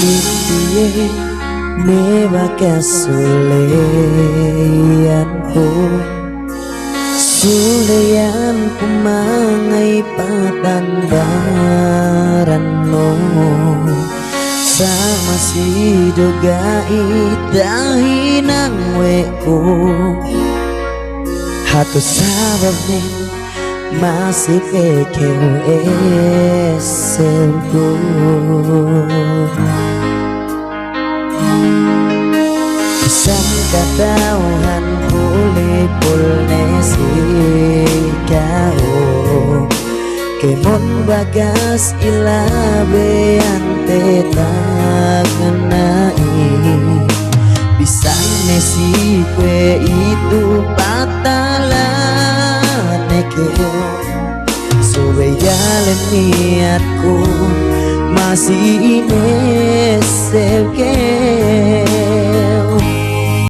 Piye mewah kesulianku sulianku mangai patandaranmu sama si dogai dahinang weku hatu sababnya masih kekeu eselku Sangkatauhan pulipul nesi kau Kemon bagas ilabe ante tak kenai Bisa nesi kue itu patalane keo Suwe jalen niatku masih ini